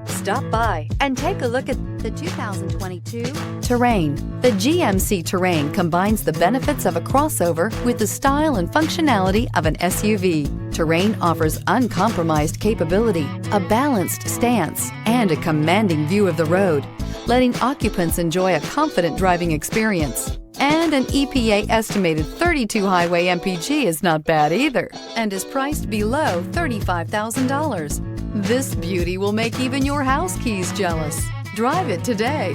Stop by and take a look at the 2022 Terrain. The GMC Terrain combines the benefits of a crossover with the style and functionality of an SUV. Terrain offers uncompromised capability, a balanced stance, and a commanding view of the road, letting occupants enjoy a confident driving experience. And an EPA estimated 32 highway MPG is not bad either, and is priced below $35,000. This beauty will make even your house keys jealous. Drive it today.